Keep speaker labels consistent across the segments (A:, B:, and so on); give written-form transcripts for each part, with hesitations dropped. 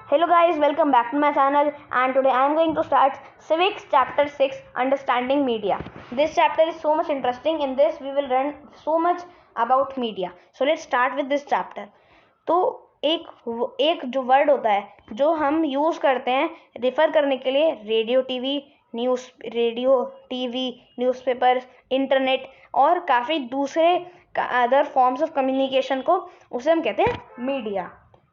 A: Hello guys, welcome back to my channel, and today I am going to start Civics chapter 6, Understanding Media. This chapter is so much interesting. In this we will learn so much about media. So let's start with this chapter. तो एक जो word होता है जो हम use करते हैं refer करने के लिए रेडियो टीवी न्यूज़पेपर्स इंटरनेट और काफ़ी दूसरे अदर फॉर्म्स ऑफ कम्युनिकेशन को उसे हम कहते हैं मीडिया.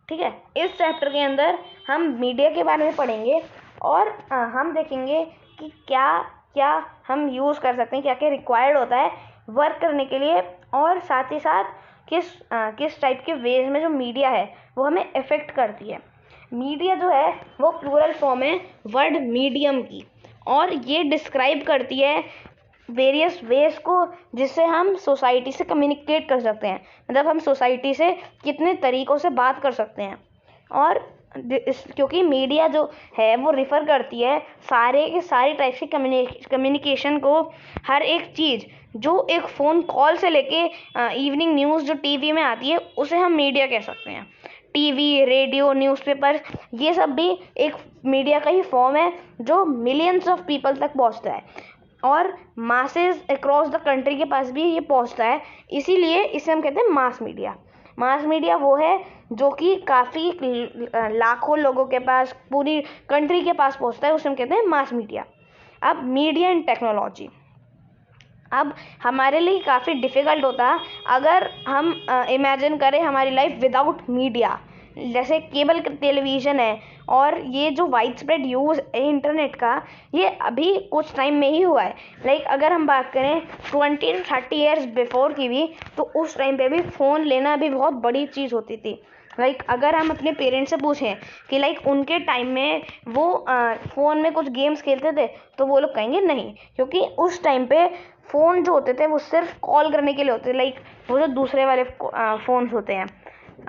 A: ठीक है, इस चैप्टर के अंदर हम मीडिया के बारे में पढ़ेंगे और हम देखेंगे कि क्या क्या हम यूज़ कर सकते हैं, क्या क्या रिक्वायर्ड होता है वर्क करने के लिए, और साथ ही साथ किस टाइप के वेज में जो मीडिया है वो हमें इफ़ेक्ट करती है. मीडिया जो है वो प्लूरल फॉर्म है वर्ड मीडियम की, और ये डिस्क्राइब करती है वेरियस वेज को जिससे हम सोसाइटी से कम्युनिकेट कर सकते हैं. मतलब हम सोसाइटी से कितने तरीक़ों से बात कर सकते हैं. और क्योंकि मीडिया जो है वो रिफ़र करती है सारी टाइप की कम्युनिकेशन को. हर एक चीज़ जो एक फ़ोन कॉल से लेके इवनिंग न्यूज़ जो टीवी में आती है उसे हम मीडिया कह सकते हैं. टीवी, रेडियो, न्यूज़पेपर, ये सब भी एक मीडिया का ही फॉर्म है जो मिलियंस ऑफ पीपल तक पहुंचता है और मासेस अक्रॉस द कंट्री के पास भी ये पहुंचता है. इसीलिए इसे हम कहते हैं मास मीडिया. मास मीडिया वो है जो कि काफ़ी लाखों लोगों के पास, पूरी कंट्री के पास पहुंचता है, उसे हम कहते हैं मास मीडिया. अब मीडिया एंड टेक्नोलॉजी, अब हमारे लिए काफ़ी डिफ़िकल्ट होता है अगर हम इमेजिन करें हमारी लाइफ विदाउट मीडिया. जैसे केबल टेलीविज़न है और ये जो वाइड स्प्रेड यूज़ है इंटरनेट का, ये अभी कुछ टाइम में ही हुआ है. लाइक अगर हम बात करें 20 to 30 ईयर्स बिफोर की भी, तो उस टाइम पे भी फ़ोन लेना भी बहुत बड़ी चीज़ होती थी. लाइक अगर हम अपने पेरेंट्स से पूछें कि लाइक उनके टाइम में वो फ़ोन में कुछ गेम्स खेलते थे, तो वो लोग कहेंगे नहीं, क्योंकि उस टाइम पे फ़ोन जो होते थे वो सिर्फ कॉल करने के लिए होते थे. लाइक वो जो दूसरे वाले फ़ोन्स होते हैं,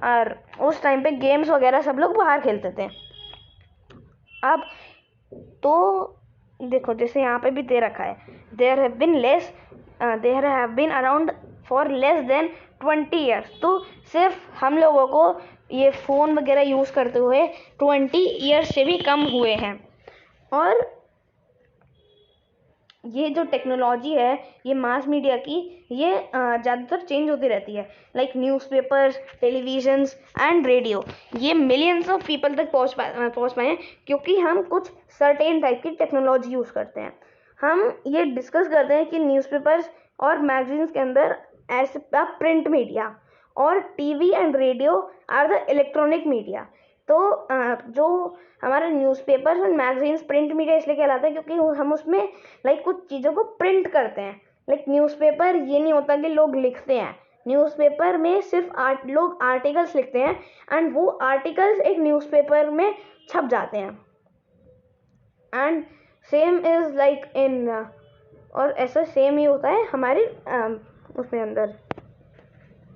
A: और उस टाइम पे गेम्स वगैरह सब लोग बाहर खेलते थे. अब तो देखो, जैसे यहाँ पे भी दे रखा है, there have been around for less than 20 years. तो सिर्फ हम लोगों को ये फ़ोन वगैरह यूज़ करते हुए 20 ईयर्स से भी कम हुए हैं. और ये जो टेक्नोलॉजी है ये मास मीडिया की, ये ज़्यादातर चेंज होती रहती है. Like newspapers, televisions and radio, ये मिलियंस ऑफ पीपल तक पहुँच पाए क्योंकि हम कुछ सर्टेन टाइप की टेक्नोलॉजी यूज़ करते हैं. हम ये डिस्कस करते हैं कि न्यूज़पेपर्स और मैगजीन्स के अंदर एज प्रिंट मीडिया और TV and radio are the electronic media. तो जो हमारे न्यूज़पेपर्स और मैगजीन्स प्रिंट मीडिया इसलिए कहलाता है क्योंकि हम उसमें लाइक कुछ चीज़ों को प्रिंट करते हैं. लाइक न्यूज़पेपर ये नहीं होता कि लोग लिखते हैं, न्यूज़पेपर में सिर्फ लोग आर्टिकल्स लिखते हैं एंड वो आर्टिकल्स एक न्यूज़पेपर में छप जाते हैं. And same is like in, और ऐसा सेम ही होता है हमारे उसमें अंदर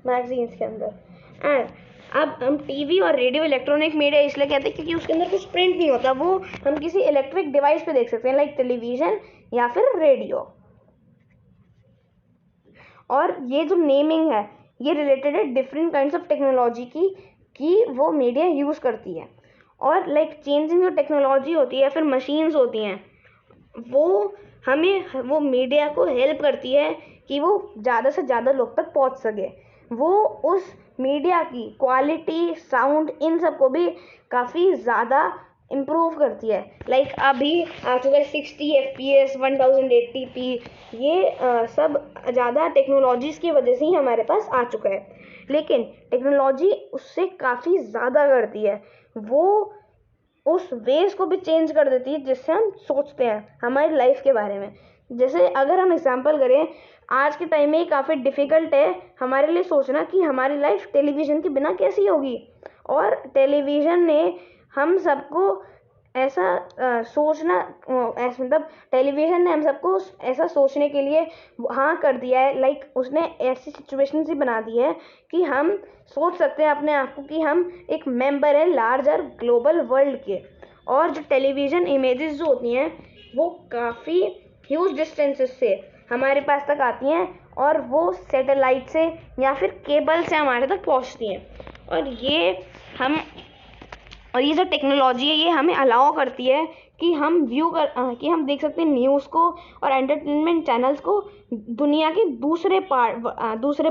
A: मैगजीन्स के अंदर. एंड अब हम टीवी और रेडियो इलेक्ट्रॉनिक मीडिया इसलिए कहते हैं क्योंकि उसके अंदर कुछ प्रिंट नहीं होता, वो हम किसी इलेक्ट्रिक डिवाइस पे देख सकते हैं, लाइक टेलीविज़न या फिर रेडियो. और ये जो नेमिंग है ये रिलेटेड है डिफरेंट काइंड्स ऑफ टेक्नोलॉजी की वो मीडिया यूज़ करती है. और लाइक चेंजिंग जो टेक्नोलॉजी होती है फिर मशीन्स होती हैं, वो मीडिया को हेल्प करती है कि वो ज़्यादा से ज़्यादा लोग तक पहुंच सके. वो उस मीडिया की क्वालिटी, साउंड, इन सब को भी काफ़ी ज़्यादा इम्प्रूव करती है. लाइक अभी आ चुका है 60 FPS, 1080p, ये सब ज़्यादा टेक्नोलॉजीज़ की वजह से ही हमारे पास आ चुका है. लेकिन टेक्नोलॉजी उससे काफ़ी ज़्यादा करती है, वो उस वेज को भी चेंज कर देती है जिससे हम सोचते हैं हमारी लाइफ के बारे में. जैसे अगर हम एग्जांपल करें, आज के टाइम में काफ़ी डिफ़िकल्ट है हमारे लिए सोचना कि हमारी लाइफ टेलीविज़न के बिना कैसी होगी. और टेलीविज़न ने हम सबको ऐसा सोचना, मतलब टेलीविज़न ने हम सबको ऐसा सोचने के लिए हाँ कर दिया है. लाइक उसने ऐसी सिचुएशन ही बना दी है कि हम सोच सकते हैं अपने आप को कि हम एक मेंबर हैं लार्जर ग्लोबल वर्ल्ड के. और जो टेलीविज़न इमेजेस जो होती हैं वो काफ़ी ह्यूज डिस्टेंसेस से हमारे पास तक आती हैं और वो सैटेलाइट से या फिर केबल से हमारे तक पहुंचती हैं. और ये हम और ये जो टेक्नोलॉजी है ये हमें अलाउ करती है कि हम कि हम देख सकते हैं न्यूज़ को और एंटरटेनमेंट चैनल्स को दुनिया के दूसरे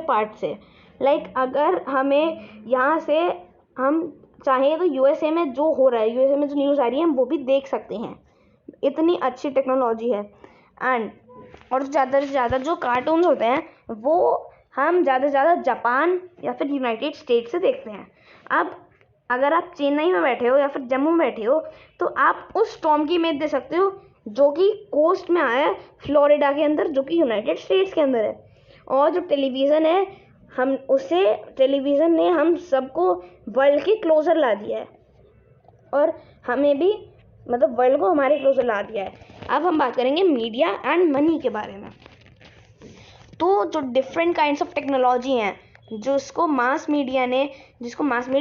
A: पार्ट से। लाइक अगर हमें यहाँ से हम चाहें तो यूएसए में जो हो रहा है, यूएसए में जो न्यूज़ आ रही है, हम वो भी देख सकते हैं। इतनी अच्छी टेक्नोलॉजी है। एंड और ज़्यादा से ज़्यादा जो कार्टून्स होते हैं वो हम ज़्यादा से ज़्यादा जापान या फिर यूनाइटेड स्टेट से देखते हैं। अब अगर आप चेन्नई में बैठे हो या फिर जम्मू में बैठे हो तो आप उस टॉम की इमेज दे सकते हो जो कि कोस्ट में आया है, फ्लोरिडा के अंदर, जो कि यूनाइटेड स्टेट्स के अंदर है। और जो टेलीविज़न है, टेलीविज़न ने हम सबको वर्ल्ड के क्लोज़र ला दिया है और हमें भी मतलब वर्ल्ड को हमारे क्लोज़र ला दिया है। अब हम बात करेंगे मीडिया एंड मनी के बारे में। तो जो डिफरेंट काइंड्स ऑफ टेक्नोलॉजी हैं जिसको मास मीडिया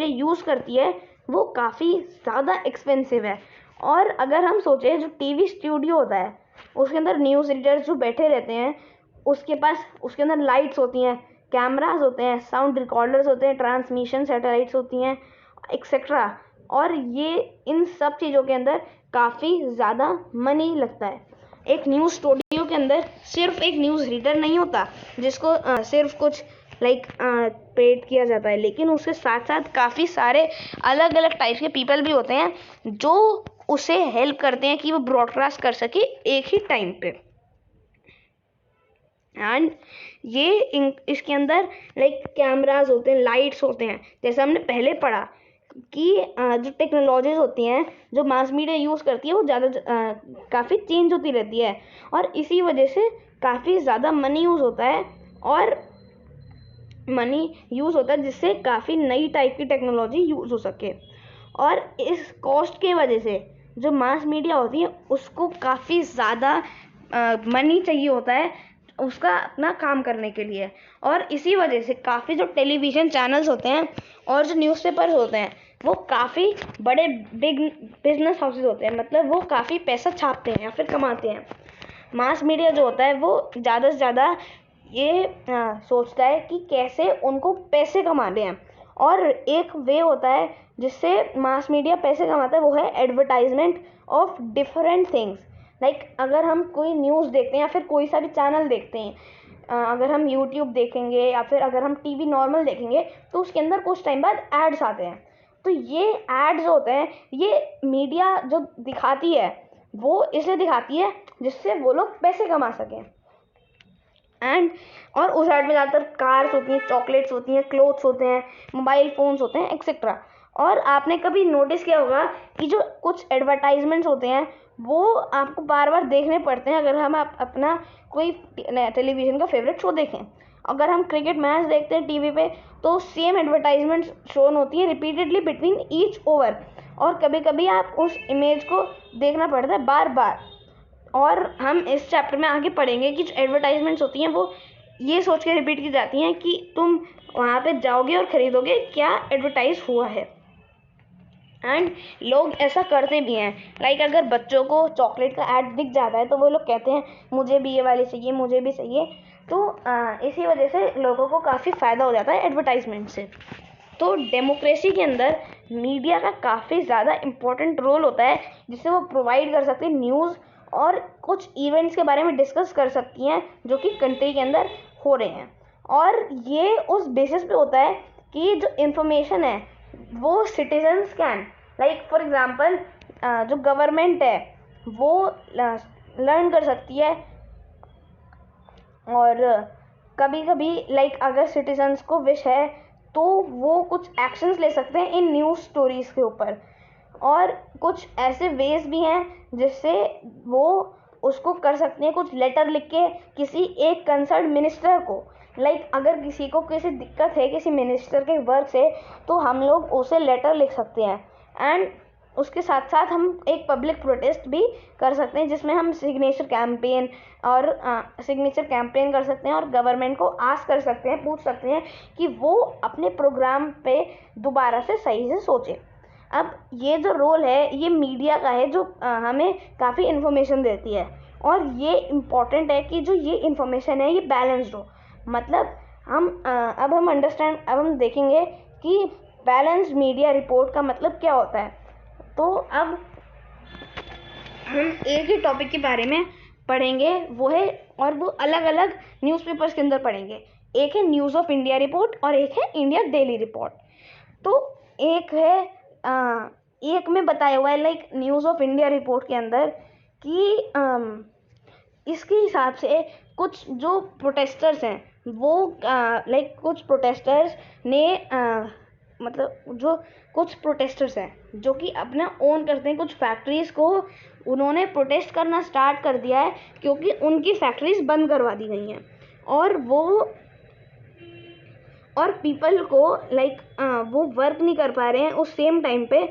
A: यूज़ करती है वो काफ़ी ज़्यादा एक्सपेंसिव है। और अगर हम सोचें जो टीवी स्टूडियो होता है उसके अंदर न्यूज़ रीडर्स जो बैठे रहते हैं उसके अंदर लाइट्स होती हैं, कैमरास होते हैं, साउंड रिकॉर्डर्स होते हैं, ट्रांसमिशन सैटेलाइट्स होती हैं, एक्सेट्रा। और ये इन सब चीज़ों के अंदर काफ़ी ज़्यादा मनी लगता है। एक न्यूज़ स्टूडियो के अंदर सिर्फ एक न्यूज़ रीडर नहीं होता जिसको सिर्फ कुछ पेड किया जाता है, लेकिन उसके साथ साथ काफ़ी सारे अलग अलग टाइप के पीपल भी होते हैं जो उसे हेल्प करते हैं कि वो ब्रॉडकास्ट कर सके एक ही टाइम पे। एंड ये इसके अंदर कैमरास होते हैं, लाइट्स होते हैं। जैसे हमने पहले पढ़ा कि जो टेक्नोलॉजीज होती हैं जो मास मीडिया यूज़ करती है वो काफ़ी चेंज होती रहती है और इसी वजह से काफ़ी ज़्यादा मनी यूज़ होता है जिससे काफ़ी नई टाइप की टेक्नोलॉजी यूज़ हो सके। और इस कॉस्ट के वजह से जो मास मीडिया होती है उसको काफ़ी ज़्यादा मनी चाहिए होता है उसका अपना काम करने के लिए। और इसी वजह से काफ़ी जो टेलीविज़न चैनल्स होते हैं और जो न्यूज़पेपर्स होते हैं वो काफ़ी बड़े बिग बिजनेस हाउसेस होते हैं, मतलब वो काफ़ी पैसा छापते हैं या फिर कमाते हैं। मास मीडिया जो होता है वो ज़्यादा से ज़्यादा ये सोचता है कि कैसे उनको पैसे कमाने हैं। और एक वे होता है जिससे मास मीडिया पैसे कमाता है, वो है एडवर्टाइजमेंट ऑफ डिफरेंट थिंग्स। अगर हम कोई न्यूज़ देखते हैं या फिर कोई सा भी चैनल देखते हैं, अगर हम यूट्यूब देखेंगे या फिर अगर हम टीवी नॉर्मल देखेंगे तो उसके अंदर कुछ टाइम बाद एड्स आते हैं। तो ये एड्स होते हैं, ये मीडिया जो दिखाती है वो इसलिए दिखाती है जिससे वो लोग पैसे कमा सकें। और उस एड में ज़्यादातर कार्स होती हैं, चॉकलेट्स होती हैं, क्लोथ्स होते हैं, मोबाइल फ़ोन्स होते हैं, एक्सेट्रा। और आपने कभी नोटिस किया होगा कि जो कुछ एडवर्टाइजमेंट्स होते हैं वो आपको बार बार देखने पड़ते हैं अगर हम अपना कोई टेलीविज़न का फेवरेट शो देखें। अगर हम क्रिकेट मैच देखते हैं टीवी पे तो सेम एडवर्टाइजमेंट शोन होती है रिपीटेडली बिटवीन ईच ओवर, और कभी कभी आप उस इमेज को देखना पड़ता है बार बार। और हम इस चैप्टर में आगे पढ़ेंगे कि जो एडवर्टाइजमेंट्स होती हैं वो ये सोच के रिपीट की जाती हैं कि तुम वहाँ पे जाओगे और ख़रीदोगे क्या एडवर्टाइज हुआ है। एंड लोग ऐसा करते भी हैं। अगर बच्चों को चॉकलेट का ऐड दिख जाता है तो वो लोग कहते हैं मुझे भी ये वाली चाहिए, मुझे भी चाहिए। तो इसी वजह से लोगों को काफ़ी फ़ायदा हो जाता है एडवर्टाइजमेंट से। तो डेमोक्रेसी के अंदर मीडिया का काफ़ी ज़्यादा इम्पोर्टेंट रोल होता है जिससे वो प्रोवाइड कर सकते हैं न्यूज़ और कुछ इवेंट्स के बारे में डिस्कस कर सकती हैं जो कि कंट्री के अंदर हो रहे हैं। और ये उस बेसिस पे होता है कि जो इन्फॉर्मेशन है वो सिटीजन्स कैन फॉर एग्ज़ाम्पल जो गवर्नमेंट है वो लर्न कर सकती है। और कभी कभी अगर सिटीजन्स को विश है तो वो कुछ एक्शंस ले सकते हैं इन न्यूज़ स्टोरीज़ के ऊपर। और कुछ ऐसे वेज भी हैं जिससे वो उसको कर सकते हैं, कुछ लेटर लिख के किसी एक कंसर्न मिनिस्टर को। अगर किसी को किसी दिक्कत है किसी मिनिस्टर के वर्क से तो हम लोग उसे लेटर लिख सकते हैं। एंड उसके साथ साथ हम एक पब्लिक प्रोटेस्ट भी कर सकते हैं जिसमें हम सिग्नेचर कैंपेन कर सकते हैं और गवर्नमेंट को आस्क कर सकते हैं, पूछ सकते हैं कि वो अपने प्रोग्राम पे दोबारा से सही से सोचे। अब ये जो रोल है ये मीडिया का है जो हमें काफ़ी इन्फॉर्मेशन देती है। और ये इम्पॉर्टेंट है कि जो ये इन्फॉर्मेशन है ये बैलेंस्ड हो। मतलब अब हम देखेंगे कि बैलेंस्ड मीडिया रिपोर्ट का मतलब क्या होता है। तो अब हम एक ही टॉपिक के बारे में पढ़ेंगे, वो है, और वो अलग अलग न्यूज़पेपर्स के अंदर पढ़ेंगे। एक है न्यूज़ ऑफ इंडिया रिपोर्ट और एक है इंडिया डेली रिपोर्ट। तो एक है एक में बताया हुआ है like news of India report के अंदर कि इसके हिसाब से कुछ जो प्रोटेस्टर्स हैं वो लाइक कुछ प्रोटेस्टर्स ने मतलब जो कुछ प्रोटेस्टर्स हैं जो कि अपना ओन करते हैं कुछ फैक्ट्रीज़ को, उन्होंने प्रोटेस्ट करना स्टार्ट कर दिया है क्योंकि उनकी फैक्ट्रीज बंद करवा दी गई हैं। और पीपल को लाइक वो वर्क नहीं कर पा रहे हैं, उस सेम टाइम पे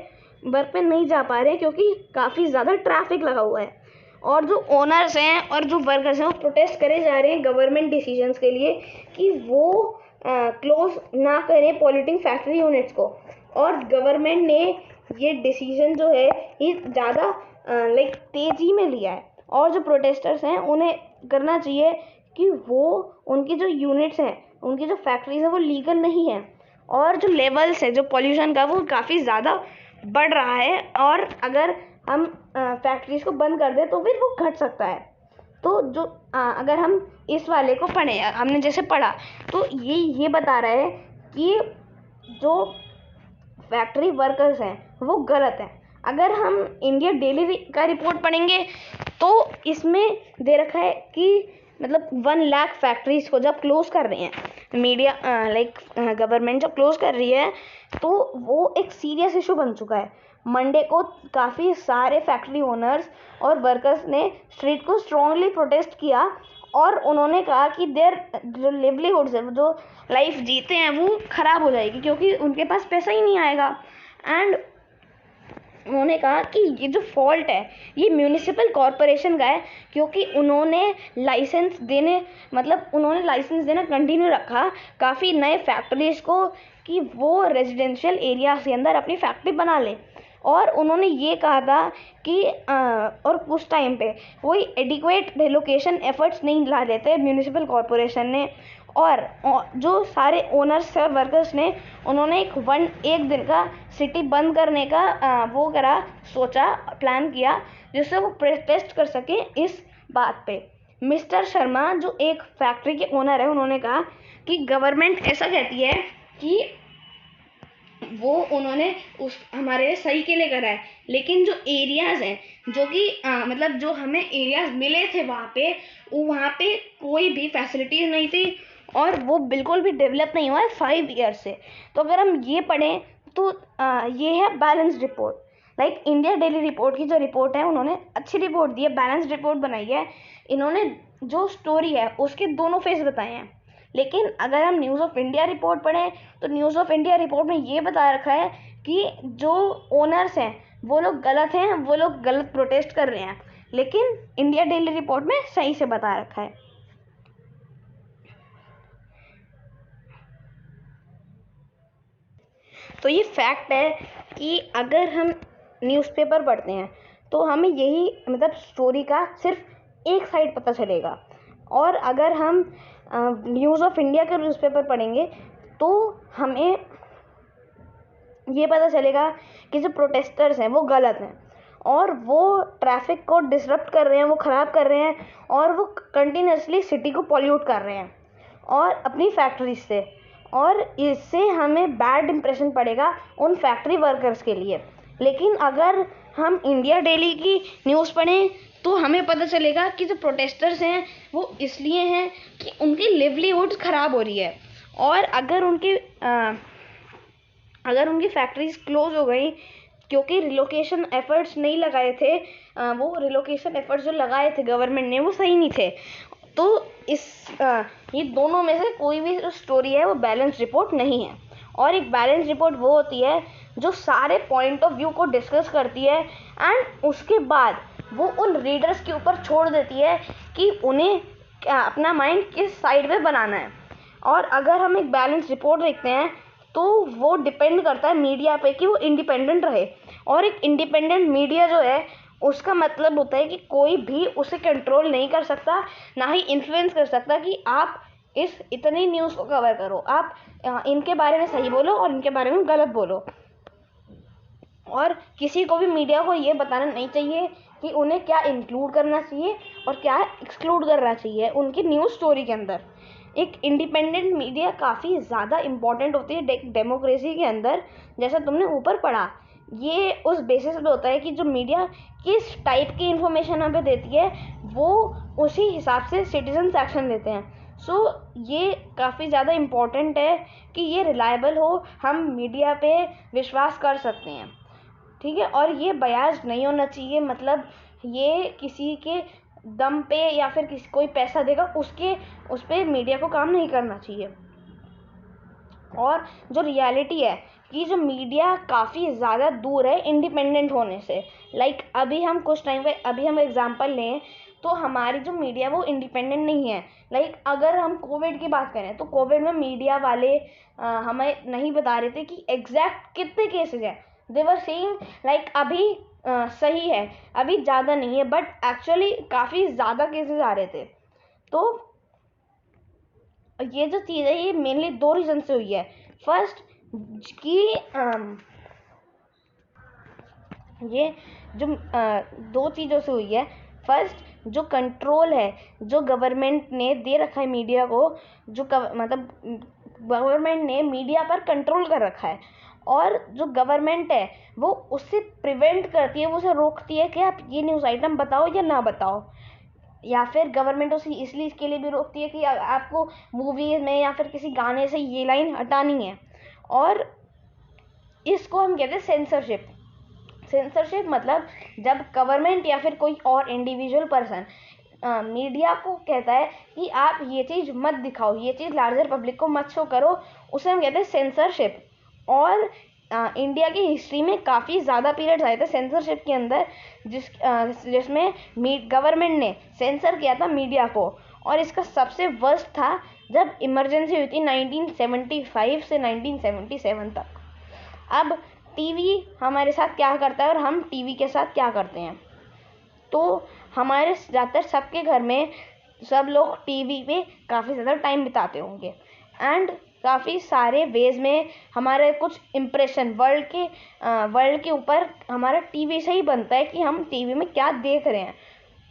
A: वर्क पे नहीं जा पा रहे हैं क्योंकि काफ़ी ज़्यादा ट्रैफिक लगा हुआ है। और जो ओनर्स हैं और जो वर्कर्स हैं वो प्रोटेस्ट करे जा रहे हैं गवर्नमेंट डिसीजंस के लिए कि वो क्लोज ना करें पॉल्यूटिंग फैक्ट्री यूनिट्स को। और गवर्नमेंट ने ये डिसीजन जो है ये ज़्यादा लाइक तेज़ी में लिया है। और जो प्रोटेस्टर्स हैं उन्हें करना चाहिए कि वो उनकी जो यूनिट्स हैं, उनकी जो फैक्ट्रीज हैं वो लीगल नहीं है, और जो लेवल्स है जो पॉल्यूशन का वो काफ़ी ज़्यादा बढ़ रहा है, और अगर हम फैक्ट्रीज को बंद कर दें तो फिर वो घट सकता है। तो जो अगर हम इस वाले को पढ़ें, हमने जैसे पढ़ा तो ये बता रहा है कि जो फैक्ट्री वर्कर्स हैं वो गलत हैं। अगर हम इंडिया डेली का रिपोर्ट पढ़ेंगे तो इसमें दे रखा है कि मतलब 1 लाख फैक्ट्रीज को जब क्लोज कर रहे हैं मीडिया लाइक गवर्नमेंट जब क्लोज कर रही है तो वो एक सीरियस इशू बन चुका है। मंडे को काफ़ी सारे फैक्ट्री ओनर्स और वर्कर्स ने स्ट्रीट को स्ट्रांगली प्रोटेस्ट किया और उन्होंने कहा कि देयर जो लिवलीहुड्स है, जो लाइफ जीते हैं वो ख़राब हो जाएगी क्योंकि उनके पास पैसा ही नहीं आएगा। एंड उन्होंने कहा कि ये जो फॉल्ट है ये म्यूनिसिपल कॉरपोरेशन का है क्योंकि उन्होंने लाइसेंस देना कंटिन्यू रखा काफ़ी नए फैक्ट्रीज़ को कि वो रेजिडेंशियल एरिया के अंदर अपनी फैक्ट्री बना लें। और उन्होंने ये कहा था कि और कुछ टाइम पे कोई एडिक्वेट रिलोकेशन एफर्ट्स नहीं ला रहे थे म्यूनिसिपल कॉरपोरेशन ने, और जो सारे ओनर्स और वर्कर्स ने उन्होंने एक दिन का सिटी बंद करने का प्लान किया जिससे वो प्रोटेस्ट कर सके इस बात पे। मिस्टर शर्मा जो एक फैक्ट्री के ओनर है, उन्होंने कहा कि गवर्नमेंट ऐसा कहती है कि वो उन्होंने हमारे लिए सही के लिए करा है, लेकिन जो एरियाज़ हैं जो कि मतलब जो हमें एरियाज़ मिले थे वहाँ पे कोई भी फैसिलिटीज़ नहीं थी और वो बिल्कुल भी डेवलप नहीं हुआ है 5 ईयर्स से। तो अगर हम ये पढ़ें तो ये है balance report, like India daily report की जो रिपोर्ट है उन्होंने अच्छी रिपोर्ट दी है, बैलेंस रिपोर्ट बनाई है। इन्होंने जो स्टोरी है उसके दोनों फेस बताए हैं। लेकिन अगर हम न्यूज़ ऑफ इंडिया रिपोर्ट पढ़ें तो न्यूज़ ऑफ इंडिया रिपोर्ट में ये बता रखा है कि जो ओनर्स हैं वो लोग गलत हैं, वो लोग गलत प्रोटेस्ट कर रहे हैं, लेकिन इंडिया डेली रिपोर्ट में सही से बता रखा है। तो ये फैक्ट है कि अगर हम न्यूज़पेपर पढ़ते हैं तो हमें यही मतलब स्टोरी का सिर्फ एक साइड पता चलेगा, और अगर हम न्यूज़ ऑफ इंडिया के न्यूज़पेपर पढ़ेंगे तो हमें ये पता चलेगा कि जो प्रोटेस्टर्स हैं वो गलत हैं और वो ट्रैफिक को डिसरप्ट कर रहे हैं, वो ख़राब कर रहे हैं और वो कंटिन्यूसली सिटी को पॉल्यूट कर रहे हैं और अपनी फैक्ट्रीज से, और इससे हमें बैड इंप्रेशन पड़ेगा उन फैक्ट्री वर्कर्स के लिए। लेकिन अगर हम इंडिया डेली की न्यूज़ पढ़ें तो हमें पता चलेगा कि जो प्रोटेस्टर्स हैं वो इसलिए हैं कि उनकी लिवलीहुड्स ख़राब हो रही है, और अगर उनकी फैक्ट्रीज क्लोज हो गई क्योंकि रिलोकेशन एफर्ट्स नहीं लगाए थे, वो रिलोकेशन एफर्ट्स जो लगाए थे गवर्नमेंट ने वो सही नहीं थे। तो ये दोनों में से कोई भी जो स्टोरी है वो बैलेंस रिपोर्ट नहीं है। और एक बैलेंस रिपोर्ट वो होती है जो सारे पॉइंट ऑफ व्यू को डिस्कस करती है एंड उसके बाद वो उन रीडर्स के ऊपर छोड़ देती है कि उन्हें अपना माइंड किस साइड में बनाना है। और अगर हम एक बैलेंस रिपोर्ट देखते हैं तो वो डिपेंड करता है मीडिया पे कि वो इंडिपेंडेंट रहे, और एक इंडिपेंडेंट मीडिया जो है उसका मतलब होता है कि कोई भी उसे कंट्रोल नहीं कर सकता, ना ही इन्फ्लुएंस कर सकता कि आप इतनी न्यूज़ को कवर करो, आप इनके बारे में सही बोलो और इनके बारे में गलत बोलो। और किसी को भी मीडिया को ये बताना नहीं चाहिए कि उन्हें क्या इंक्लूड करना चाहिए और क्या एक्सक्लूड करना चाहिए उनकी न्यूज़ स्टोरी के अंदर। एक इंडिपेंडेंट मीडिया काफ़ी ज़्यादा इम्पॉर्टेंट होती है डेमोक्रेसी के अंदर। जैसा तुमने ऊपर पढ़ा, ये उस बेसिस पे होता है कि जो मीडिया किस टाइप की इंफॉर्मेशन हमें देती है वो उसी हिसाब से सिटीजन्स एक्शन लेते हैं। सो ये काफ़ी ज़्यादा इम्पॉर्टेंट है कि ये रिलायबल हो, हम मीडिया पे विश्वास कर सकते हैं, ठीक है। और ये बयास नहीं होना चाहिए, मतलब ये किसी के दम पे या फिर किसी कोई पैसा देगा उस पर मीडिया को काम नहीं करना चाहिए। और जो रियलिटी है कि जो मीडिया काफ़ी ज़्यादा दूर है इंडिपेंडेंट होने से। लाइक अभी हम कुछ टाइम पे अभी हम एग्जांपल लें तो हमारी जो मीडिया वो इंडिपेंडेंट नहीं है। लाइक अगर हम कोविड की बात करें तो कोविड में मीडिया वाले हमें नहीं बता रहे थे कि एग्जैक्ट कितने केसेस हैं। दे वर सेइंग लाइक अभी सही है, अभी ज़्यादा नहीं है, बट एक्चुअली काफ़ी ज़्यादा केसेस आ रहे थे। तो ये जो चीज़ है ये मेनली 2 रीज़न से हुई है। फर्स्ट कि ये जो 2 चीज़ों से हुई है। फर्स्ट जो कंट्रोल है जो गवर्नमेंट ने दे रखा है मीडिया को, जो मतलब गवर्नमेंट ने मीडिया पर कंट्रोल कर रखा है, और जो गवर्नमेंट है वो उससे प्रिवेंट करती है, वो उसे रोकती है कि आप ये न्यूज़ आइटम बताओ या ना बताओ। या फिर गवर्नमेंट उसे इसलिए इसके लिए भी रोकती है कि आपको मूवीज में या फिर किसी गाने से ये लाइन हटानी है। और इसको हम कहते हैं सेंसरशिप। सेंसरशिप मतलब जब गवर्नमेंट या फिर कोई और इंडिविजुअल पर्सन मीडिया को कहता है कि आप ये चीज़ मत दिखाओ, ये चीज़ लार्जर पब्लिक को मत शो करो, उसे हम कहते हैं सेंसरशिप। और इंडिया की हिस्ट्री में काफ़ी ज़्यादा पीरियड्स आए थे सेंसरशिप के अंदर जिसमें गवर्नमेंट ने सेंसर किया था मीडिया को। और इसका सबसे वर्स्ट था जब इमरजेंसी हुई थी 1975 से 1977 तक। अब टीवी हमारे साथ क्या करता है और हम टीवी के साथ क्या करते हैं, तो हमारे ज़्यादातर सबके घर में सब लोग टीवी पे काफ़ी ज़्यादा टाइम बिताते होंगे। एंड काफ़ी सारे वेज में हमारे कुछ इम्प्रेशन वर्ल्ड के ऊपर हमारा टीवी से ही बनता है कि हम टीवी में क्या देख रहे हैं।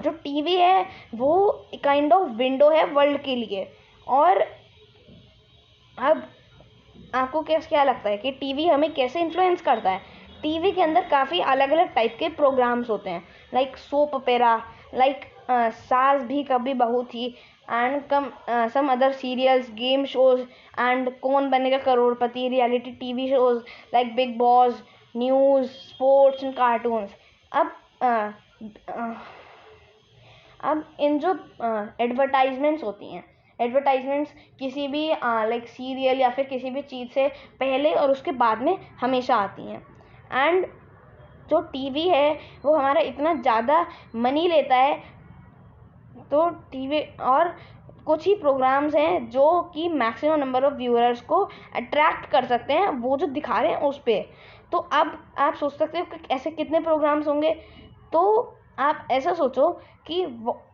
A: जो टीवी है वो काइंड ऑफ विंडो है वर्ल्ड के लिए। और अब आपको क्या लगता है कि टीवी हमें कैसे इन्फ्लुएंस करता है? टीवी के अंदर काफ़ी अलग अलग टाइप के प्रोग्राम्स होते हैं, लाइक सोप ओपेरा, लाइक सास भी कभी बहू थी, and some other serials, game shows, and Kaun Banega Crorepati, reality TV shows like Bigg Boss, news, sports and cartoons. अब इन जो एडवर्टाइजमेंट्स होती हैं, एडवर्टाइजमेंट्स किसी भी लाइक सीरियल या फिर किसी भी चीज़ से पहले और उसके बाद में हमेशा आती हैं। एंड जो टीवी है वो हमारा इतना ज़्यादा मनी लेता है, तो टीवी और कुछ ही प्रोग्राम्स हैं जो कि मैक्सिमम नंबर ऑफ व्यूअर्स को अट्रैक्ट कर सकते हैं, वो जो दिखा रहे हैं उस पर। तो अब आप सोच सकते हो कि ऐसे कितने प्रोग्राम्स होंगे। तो आप ऐसा सोचो कि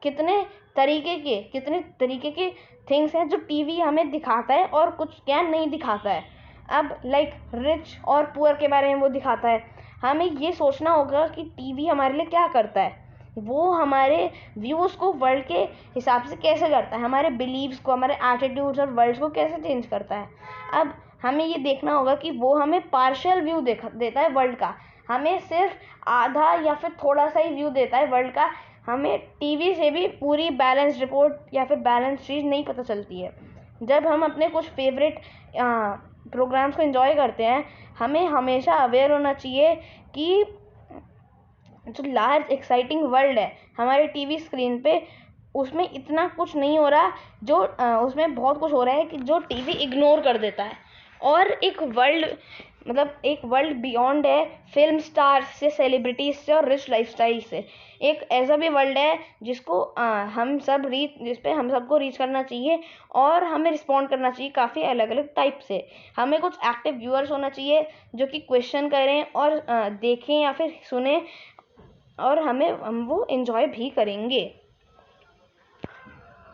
A: कितने तरीके के थिंग्स हैं जो टीवी हमें दिखाता है और कुछ क्या नहीं दिखाता है। अब लाइक रिच और पुअर के बारे में वो दिखाता है। हमें ये सोचना होगा कि टीवी हमारे लिए क्या करता है, वो हमारे व्यूज़ को वर्ल्ड के हिसाब से कैसे करता है, हमारे बिलीव्स को, हमारे एटीट्यूड्स और वर्ड्स को कैसे चेंज करता है। अब हमें ये देखना होगा कि वो हमें पार्शियल व्यू देता है वर्ल्ड का, हमें सिर्फ आधा या फिर थोड़ा सा ही व्यू देता है वर्ल्ड का। हमें टीवी से भी पूरी बैलेंस रिपोर्ट या फिर बैलेंस चीज़ नहीं पता चलती है। जब हम अपने कुछ फेवरेट प्रोग्राम्स को एंजॉय करते हैं, हमें हमेशा अवेयर होना चाहिए कि जो लार्ज एक्साइटिंग वर्ल्ड है हमारे टीवी स्क्रीन पे, उसमें इतना कुछ नहीं हो रहा, जो उसमें बहुत कुछ हो रहा है कि जो टीवी इग्नोर कर देता है। और एक वर्ल्ड बियॉन्ड है फिल्म स्टार्स से, सेलिब्रिटीज से और रिच लाइफस्टाइल से। एक ऐसा भी वर्ल्ड है जिसको जिस पे हम सबको रीच करना चाहिए और हमें रिस्पॉन्ड करना चाहिए काफ़ी अलग अलग टाइप से। हमें कुछ एक्टिव व्यूअर्स होना चाहिए जो कि क्वेश्चन करें और देखें या फिर सुने, और हम वो एंजॉय भी करेंगे।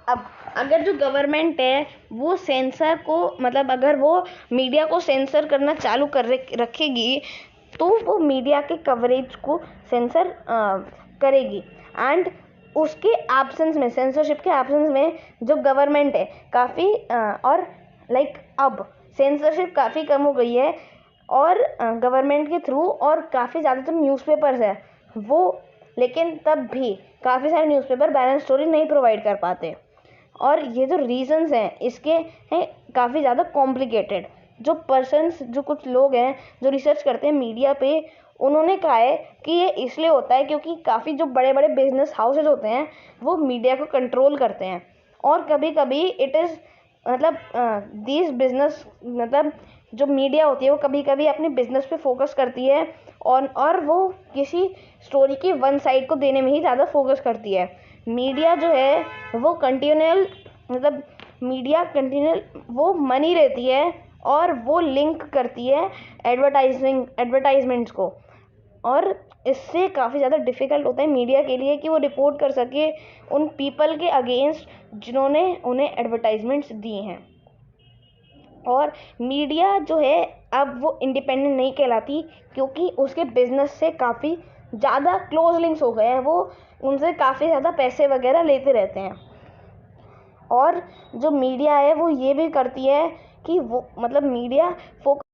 A: अब अगर जो गवर्नमेंट है वो सेंसर को, मतलब अगर वो मीडिया को सेंसर करना चालू कर रखेगी, तो वो मीडिया के कवरेज को सेंसर करेगी। एंड उसके एब्सेंस में, सेंसरशिप के एब्सेंस में जो गवर्नमेंट है काफ़ी और लाइक अब सेंसरशिप काफ़ी कम हो गई है और गवर्नमेंट के थ्रू, और काफ़ी ज़्यादातर न्यूज़पेपर्स है वो, लेकिन तब भी काफ़ी सारे न्यूज़पेपर बैलेंस स्टोरी नहीं प्रोवाइड कर पाते। और ये जो रीजंस हैं इसके हैं काफ़ी ज़्यादा कॉम्प्लिकेटेड। जो पर्सन्स, जो कुछ लोग हैं जो रिसर्च करते हैं मीडिया पे, उन्होंने कहा है कि ये इसलिए होता है क्योंकि काफ़ी जो बड़े बड़े बिजनेस हाउसेज होते हैं वो मीडिया को कंट्रोल करते हैं। और कभी कभी इट इज़ मतलब दीज बिजनेस, मतलब जो मीडिया होती है वो कभी कभी अपने बिजनेस पे फोकस करती है और वो किसी स्टोरी की वन साइड को देने में ही ज़्यादा फोकस करती है। मीडिया जो है वो कंटिन्यूअल, मतलब मीडिया कंटिन्यूअल वो मनी रहती है और वो लिंक करती है एडवर्टाइजमेंट्स को, और इससे काफ़ी ज़्यादा डिफ़िकल्ट होता है मीडिया के लिए कि वो रिपोर्ट कर सके उन पीपल के अगेंस्ट जिन्होंने उन्हें एडवर्टाइजमेंट्स दिए हैं। और मीडिया जो है अब वो इंडिपेंडेंट नहीं कहलाती क्योंकि उसके बिजनेस से काफ़ी ज़्यादा क्लोज लिंक्स हो गए हैं, वो उनसे काफ़ी ज़्यादा पैसे वगैरह लेते रहते हैं। और जो मीडिया है वो ये भी करती है कि वो मतलब मीडिया फोकस